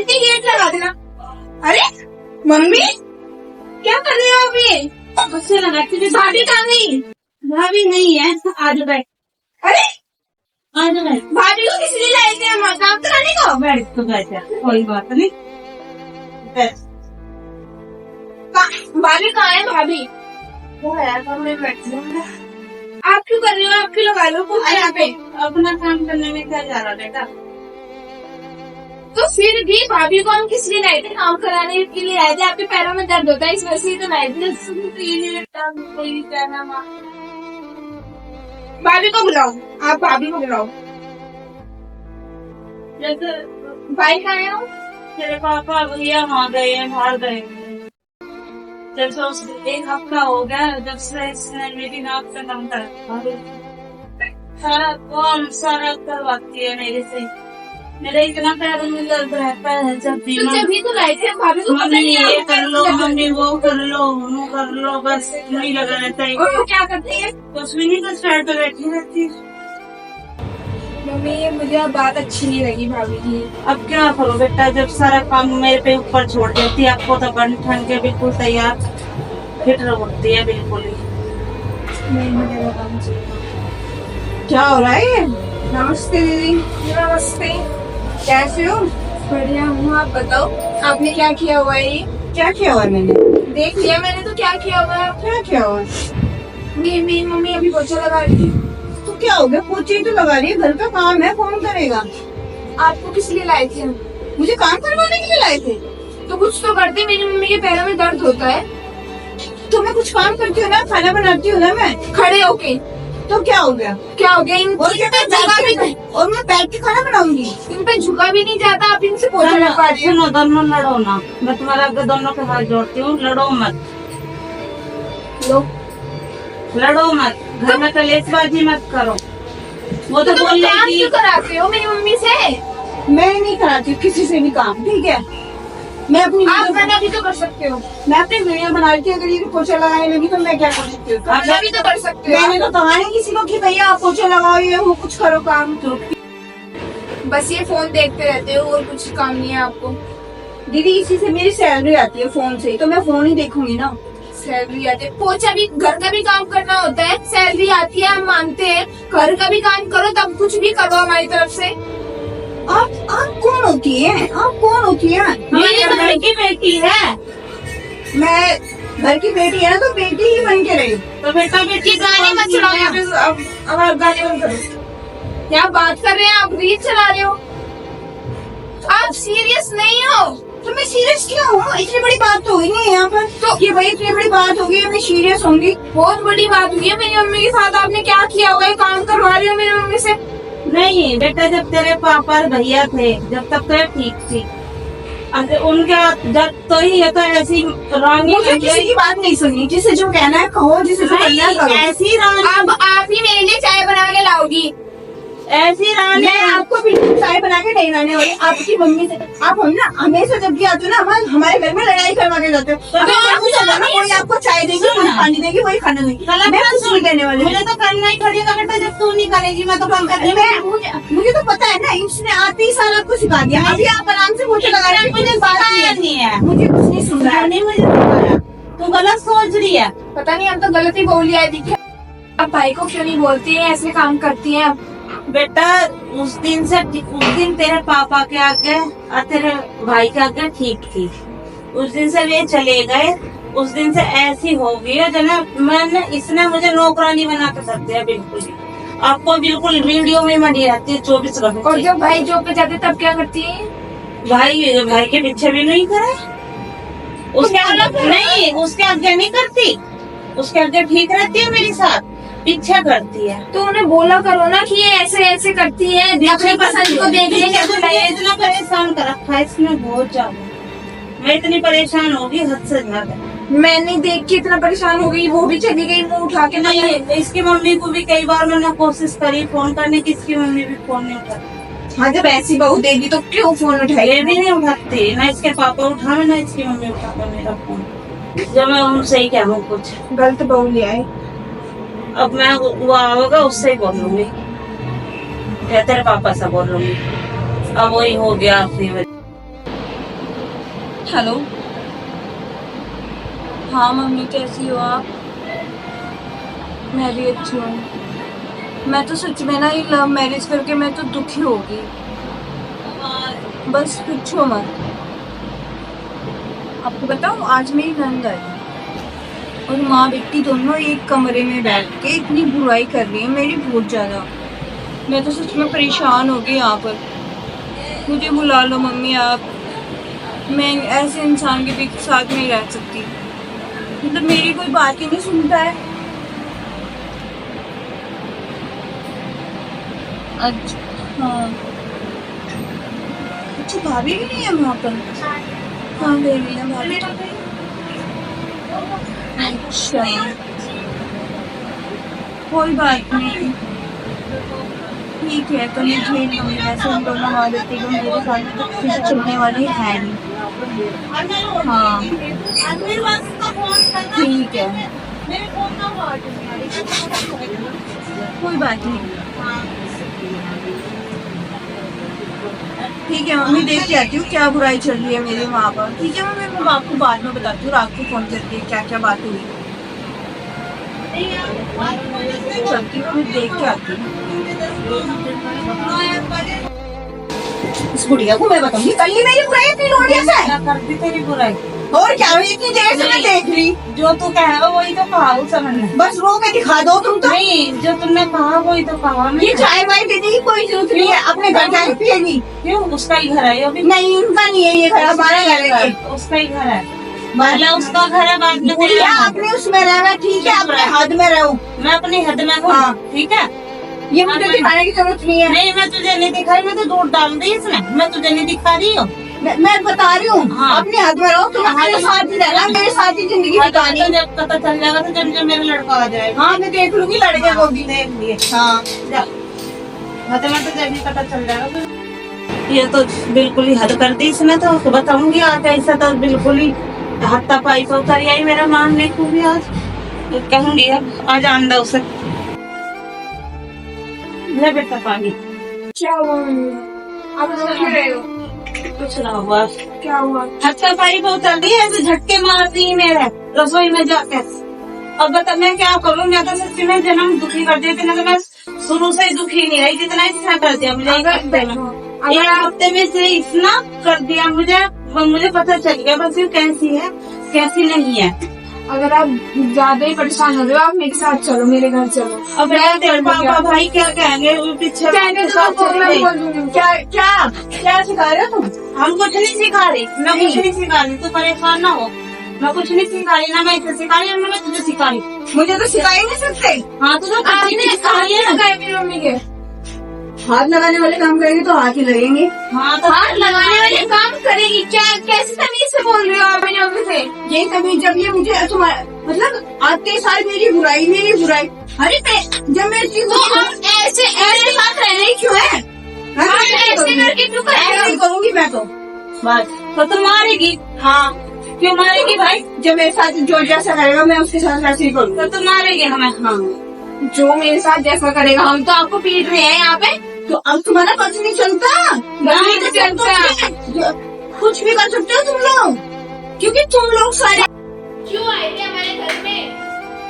Aunty gate लगा देना। अरे मम्मी क्या कर रही हो अभी? गुस्से लगाती थी। भाभी कहाँ गई? भाभी नहीं है, आज बैठ अरे आज बैठ भाभी को किस लिए लाए थे हम काम कराने को? बैठ तो बैठ जा, कोई बात नहीं बैठ। भाभी कहाँ है भाभी? वो है कमरे में बैठी हूँ। आप क्यों कर रही हो? आप क्यों लगा लो पूछे यहाँ पे? अपना काम करने में क्या जा रहा बेटा? तो फिर भी भाभी को हम किस लिए लाए थे? काम कराने के लिए लाए थे। आपके पैरों में दर्द होता है इस वजह से ही तो लाए थे। कोई कहना माँ, भाभी को बुलाओ, आप भाभी को बुलाओ। जैसे भाई कहाँ है वो? तेरे पापा भैया वहाँ गए हैं, बाहर गए हैं। जब से उस एक हफ्ता हो गया जब से इसने मेरी नाक पे काम कर सारा काम सारा करवाती है मेरे से। मेरा इतना पैरों में दर्द रहता है जब भी तो जब तो लाए थे हम भाभी को। मम्मी ये कर लो, मम्मी वो कर लो, वो कर लो, बस नहीं लगा रहता है। और वो क्या करती है? कुछ भी नहीं, बस पैर पे बैठी रहती है। मम्मी ये मुझे अब बात अच्छी नहीं लगी भाभी की। अब क्या करो बेटा, जब सारा काम मेरे पे ऊपर छोड़ देती है। आपको तो बन ठन के बिल्कुल तैयार फिट होती है बिल्कुल ही। नहीं मुझे वो काम चाहिए। क्या हो रहा है? नमस्ते दीदी। नमस्ते। कैसे हो? बढ़िया हूँ, आप बताओ आपने क्या किया हुआ है? ये क्या किया हुआ मैंने? देख लिया मैंने तो क्या किया हुआ है। क्या किया हुआ? मेरी मम्मी अभी पोछा लगा रही थी। तो क्या हो गया? पोछे तो लगा रही है, घर का काम है, कौन करेगा? आपको किस लिए लाए थे हम? मुझे काम करवाने के लिए लाए थे? तो कुछ तो करते। मेरी मम्मी के पैरों में दर्द होता है। तो मैं कुछ काम करती हूँ ना, खाना बनाती हूँ ना मैं। खड़े होके। तो क्या हो गया? क्या हो गया? इन और क्या पे झुका भी और मैं बैठ के खाना बनाऊंगी? इन पे झुका भी नहीं जाता। आप इनसे पोछा लगवा रही हो। सुनो, दोनों लड़ो ना, मैं तुम्हारा दोनों के हाथ जोड़ती हूँ, लड़ो मत, लो लड़ो मत, घर में कलेशबाजी मत करो। वो तो तो बोल काम रही क्यों थी कराते हो मेरी मम्मी से? मैं नहीं कराती किसी से भी काम, ठीक है? मैं अपनी आप वीडियो मना भी तो कर सकते हो। मैं अपनी वीडियो बना रही थी, अगर ये पोछा लगाने लगी तो मैं क्या कर सकती हूँ? मना भी तो कर सकते हो। मैंने तो कहा नहीं किसी को कि भैया आप पोछा लगाओ, ये वो कुछ करो काम। तो बस ये फोन देखते रहते हो और कुछ काम नहीं है आपको। दीदी इसी से मेरी सैलरी आती है, फोन से ही, तो मैं फोन ही देखूंगी ना। सैलरी आती है, पोछा भी घर का भी काम करना होता है। सैलरी आती है हम मानते हैं, घर का भी काम करो तब कुछ भी करो हमारी तरफ से। आप कौन होती है? आप कौन होती है? मेरी तो घर की बेटी है। मैं घर की बेटी है ना, तो बेटी ही बन के रही। तो बेटा बेटी ये गाने मत चलाओ यहाँ पे। अब आप गाने बंद करो। क्या बात कर रहे हैं आप? रील चला रहे हो? आप सीरियस नहीं हो? तो मैं सीरियस क्यों हूँ? इतनी बड़ी बात तो हुई नहीं है यहाँ पर। तो ये भाई इतनी बड़ी बात हो गई, मैं सीरियस होंगी। बहुत बड़ी बात हुई है मेरी मम्मी के साथ। आपने क्या किया हुआ है? काम करवा रही हो मेरी मम्मी से। नहीं बेटा, जब तेरे पापा और भैया थे जब तक तो ठीक थी, उनके जब तो ही ये तो ऐसी रानी मुझे किसी की बात नहीं सुननी, जिसे जो कहना है कहो, जिसे जो करना है करो। ऐसी रानी, अब आप ही मेरे लिए चाय बना के लाओगी। ऐसी रानी मैं आपको बिल्कुल चाय बना के नहीं लाने वाली। आपकी मम्मी से आप हम ना हमेशा जब भी आते हो ना, हमारे घर में लड़ाई करवा के जाते हो। अगर मम्मी से जाना, कोई आपको चाय देगी, कोई पानी देगी, वही खाना देगी। मैं कुछ नहीं देने वाली। मुझे तो करना ही पड़ेगा बेटा, जब तू नहीं करेगी मैं तो काम कर। मुझे तो पता है ना, इसने आते ही सारा आपको सिखा दिया। अभी आप आराम से पोछा लगा रहे हो, मुझे बात नहीं है, मुझे कुछ नहीं सुन रहा है। नहीं मुझे सिखाया। तू गलत सोच रही है। पता नहीं, हम तो गलत ही बोल लिया है। दिखे अब भाई को क्यों नहीं बोलती है? ऐसे काम करती है अब। बेटा उस दिन तेरे पापा के आगे और तेरे भाई के आगे ठीक थी। उस दिन से वे चले गए, उस दिन से ऐसी हो गई है मैंने इसने मुझे नौकरानी बना के रख दिया बिल्कुल ही। आपको बिल्कुल वीडियो में मनी रहती है 24 घंटे। और जब भाई जॉब पे जाते तब क्या करती है? भाई के पीछे भी नहीं करे, उसके आगे नहीं, उसके आगे नहीं करती, उसके आगे ठीक रहती है, मेरे साथ पीछे करती है। तो उन्हें बोला करो ना कि ये ऐसे ऐसे करती है, अपनी पसंद को देख ले। इतना परेशान कर रखा है इसने बहुत ज्यादा। मैं इतनी परेशान होगी हद से ज्यादा। मैंने देख के इतना परेशान हो गई, वो भी चली गई मुंह उठा के। नहीं, इसकी मम्मी को भी कई बार मैंने कोशिश करी फोन करने की, इसकी मम्मी भी फोन नहीं उठाती। हाँ, जब ऐसी बहू देगी तो क्यों फोन उठाई? ये भी नहीं उठाती, ना इसके पापा उठावे ना इसकी मम्मी उठाता मेरा फोन। जब मैं उनसे ही क्या हूँ कुछ गलत बहू ले आए। अब मैं वो होगा उससे ही बोल लूंगी, या तेरे पापा से बोल लूंगी। अब वही हो गया अपनी वजह। हेलो। हाँ मम्मी, कैसी हो आप? मैं भी अच्छी हूँ। मैं तो सच में ना ये लव मैरिज करके मैं तो दुखी हो गई। बस पूछो मत। आपको बताऊँ, आज मेरी नंद आई और माँ बेटी दोनों एक कमरे में बैठ के इतनी बुराई कर रही है मेरी, बहुत ज्यादा। मैं तो सच में परेशान हो गई यहाँ पर। मुझे बुला लो मम्मी आप। मैं ऐसे इंसान के साथ नहीं रह सकती। मतलब मेरी कोई बात ही नहीं सुनता है। अच्छा हाँ, अच्छा भाभी भी नहीं है वहाँ पर? हाँ गई है भाभी तो। अच्छा कोई बात नहीं, ठीक है तो मैं झेल लूंगी। वैसे हम दोनों माँ बेटी को मेरे साथ तो किसी से चलने वाली है नहीं। हाँ ठीक है, कोई बात नहीं। ठीक है मम्मी, देख के आती हूँ क्या बुराई चल रही है मेरे वहाँ पर। ठीक है मम्मी, मैं आपको बाद में बताती हूँ, रात को फोन करके क्या क्या बात हुई। चलती हूँ, मैं देख के आती हूँ। इस बुढ़िया को मैं बताऊंगी, कल ही मेरी बुराई इतनी लोड़िया से क्या करती तेरी बुराई? और क्या हुई, इतनी देर से मैं देख रही। जो तू कहा वही तो कहा उस समय ने। बस रो के दिखा दो तुम तो। नहीं, जो तुमने कहा वही तो कहा। ये चाय वाय देने की कोई जरूरत नहीं है, अपने घर जाके पिएगी। क्यों? उसका ही घर है ये अभी। नहीं उनका नहीं है ये घर, हमारा घर है ये। उसका ही घर है, पहले उसका घर है, बाद में बुढ़िया अपने उसमें रहना, ठीक है, अपने हद में रहो। मैं अपनी हद में हूँ, हाँ। ठीक है। ये मुझे दिखाने की जरूरत नहीं है। नहीं, मैं तुझे नहीं दिखाई, मैं तो दूध डाल दी इसमें, मैं तुझे नहीं दिखा रही हूँ। मैं बता रही हूँ, हाँ। अपने हद में रहो। तुम मेरे साथ ही रहना, मेरे साथ ही जिंदगी बितानी। तो जब पता चल जाएगा तो जब मेरा लड़का आ जाएगा। हाँ मैं देख लूंगी लड़के को भी। देख लिए। हाँ हद में तो जब भी पता चल जाएगा। ये तो बिल्कुल ही हद कर दी इसने, तो उसको बताऊंगी आज। ऐसा तो बिल्कुल ही हाथापाई तो उतर आई मेरा मानने को भी आज। तो कहूंगी अब आज आंदा उसे। ले बेटा पानी। क्या हुआ मम्मी? आप रो क्यों रहे हो? कुछ ना हुआ। क्या हुआ? हाथापाई तो उतर दी, ऐसे झटके मार दी मेरे रसोई में जाके। अब बता मैं क्या करूँ? मैं तो सच्ची में जन्म दुखी कर देती ना, तो मैं शुरू से दुखी नहीं रही, जितना इतना कर दिया मुझे एक हफ्ते में। एक हफ्ते में से इतना कर दिया मुझे पता चल गया बस ये कैसी है कैसी नहीं है। अगर आप ज्यादा ही परेशान हो रहे हो, आप मेरे साथ चलो, मेरे घर चलो। अब तेरे पापा भाई क्या कहेंगे? वो पीछे कहने तो मैं बोल दूंगी। क्या क्या क्या सिखा रहे हो तुम? हम कुछ नहीं सिखा रही, मैं कुछ नहीं सिखा रही, तू परेशान ना हो। मैं कुछ नहीं सिखा रही, ना मैं इसे सिखा रही और ना मैं तुझे सिखा रही। मुझे तो सिखा ही नहीं सकते। हाँ तो कुछ नहीं सिखा रही है ना। मेरी मम्मी के हाथ लगाने वाले काम करेंगे तो हाथ ही लगेंगे। हाँ तो हाथ लगाने वाले काम करेगी क्या? कैसे तमीज से बोल रही हो आप मेरी मम्मी से? ये तभी जब ये मुझे तुम्हारा मतलब आते साल मेरी बुराई अरे जब मैं चीज तो आप ऐसे ऐसे बात रहने ही क्यों है? आप ऐसे करके क्यों कर रहे ऐसे हो? करूंगी मैं तो। बस तो तुम मारेगी? हाँ क्यों मारेगी भाई? जब मेरे साथ जो जैसा करेगा मैं उसके साथ वैसे ही करूंगी। तो तुम मारेगी हमें? हाँ जो मेरे साथ जैसा करेगा, हम तो आपको पीट रहे हैं यहाँ पे। तो अब तुम्हारा कुछ नहीं चलता, नहीं तो चलता। कुछ भी कर सकते हो तुम लोग, क्योंकि तुम लोग सारे क्यों आए थे हमारे घर में?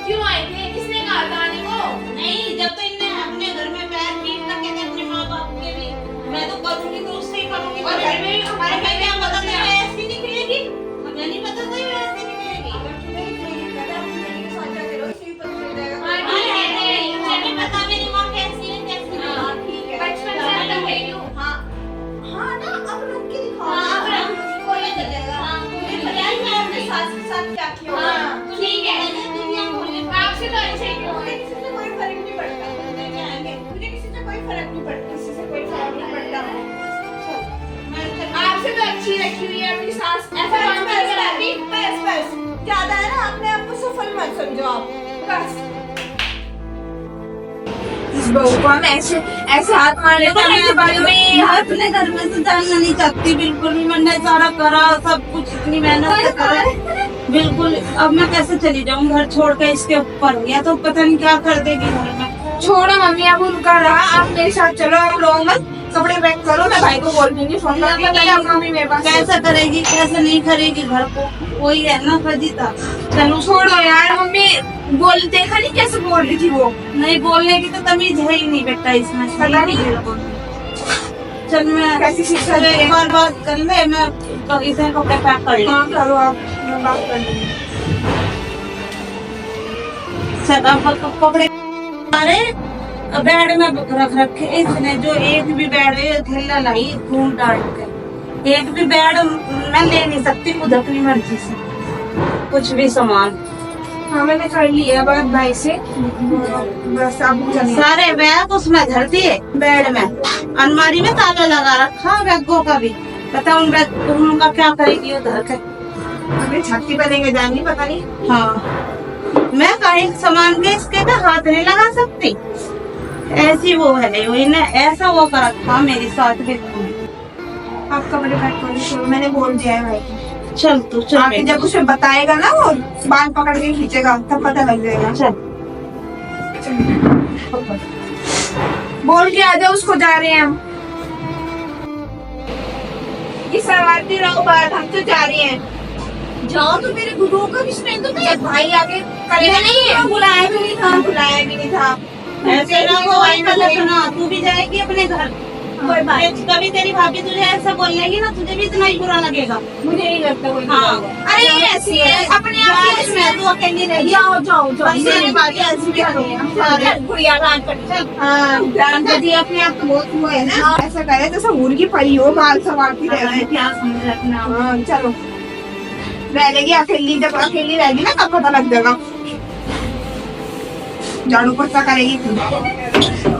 क्यों आए थे? किसने कहा था आने को? नहीं, जब तो इनने अपने घर में पैर पीट रखे थे अपने माँ बाप के भी, मैं तो करूंगी तो उससे ही करूंगी। और घर में हमारे हमें क्या पता था ये ऐसी निकलेगी? हमें नहीं पता था ये ऐसी निकलेगी। मुझे नहीं पता मेरी माँ कैसी है कैसी नहीं। बचपन से मैं तो गई हूँ। हाँ ना अब रुक के दिखाओ। हाँ, अब रुक के कोई नहीं चलेगा। हाँ, मुझे पता ही है अपने सास के साथ क्या किया होगा। हाँ, ठीक है। आपसे तो अच्छे ही क्यों मुझे है? किसी से कोई फर्क नहीं पड़ता। मुझे किसी से कोई फर्क नहीं पड़ता। किसी से कोई फर्क नहीं पड़ता। आपसे तो अच्छी रखी हुई है अपनी सास। ऐसा काम करके लाती। बस ज्यादा है ना, अपने आप को सफल मत समझो आप। बस इस बहू को हम ऐसे हाथ मार लेते हैं मेरे बारे में। मैं अपने घर में से जानना नहीं चाहती बिल्कुल भी। मैंने सारा करा सब कुछ, इतनी मेहनत से करा बिल्कुल। अब मैं कैसे चली जाऊँ घर छोड़ के इसके ऊपर? या तो पता नहीं क्या कर देगी घर में। छोड़ो मम्मी, अब उनका रहा, आप मेरे साथ चलो, आप रो मत। कपड़े पैक करो, मैं भाई को बोल दूंगी फोन करके आप मम्मी मेरे पास। कैसा करेगी, कैसे नहीं करेगी घर को, वही है ना फजीता। चलो छोड़ो यार, मम्मी बोल देखा नहीं कैसे बोल रही थी वो। नहीं बोलने की तो तमीज है ही नहीं बेटा इसमें। पता नहीं। चल मैं कैसी शिक्षा चल दे रहे एक बार बात कर ले, मैं इसे कपड़े पैक कर ले। हाँ करो आप, मैं बात कर लूंगी। चल अब कपड़े अरे बेड में रख रखे इसने, जो एक भी बेड थैला लाई घूम डाल के, एक भी बेड मैं ले नहीं सकती खुद अपनी मर्जी से कुछ भी सामान। हाँ मैंने कर लिया बात भाई से, बस आप चलिए। सारे बैग उसमें धर दिए बेड में, अलमारी में ताला लगा रखा बैगों का भी। पता उन बैग उनका क्या करेगी उधर के। हमें छाती बनेंगे जाएंगी पता नहीं। हाँ मैं कहीं सामान के इसके का हाथ नहीं लगा सकती, ऐसी वो है वही ने ऐसा वो कर रखा मेरे साथ भी। आप कपड़े पैक कर लो, मैंने बोल दिया है भाई को। चल तू चल आके जब उसे बताएगा ना वो बाल पकड़ के खींचेगा तब पता लग जाएगा। चल बोल के आ जाओ उसको, जा रहे हैं हम। ये सवारती रहो बात, हम तो जा रहे हैं। जाओ तो मेरे गुरुओं का भी सुने तो मेरे भाई आगे करेगा नहीं। बुलाया भी नहीं था, बुलाया भी नहीं था। ऐसे ना वो सुना, तू भी जाएगी अपने घर। कोई बात नहीं। कभी तेरी भाभी तुझे ऐसा बोलेगी ना, तुझे भी इतना ही बुरा लगेगा। मुझे नहीं लगता कोई हाँ बुलाएगा। अरे ये ऐसी है अपने आप ही इसमें तू अकेली रहेगी। जाओ जाओ जाओ, बस मेरी भाभी ऐसी भी नहीं है। सारे गुड़िया रात पर चल। हाँ जान जी अपने आप तो बहुत हुआ है ना, ऐसा करे जैसे मुर्गी पड़ी हो बाल संवारती रहे। क्या समझ रखना। हाँ चलो, रहेगी अकेली, जब अकेली रहेगी ना तब पता लग जाएगा। झाड़ू पोछा करेगी तू।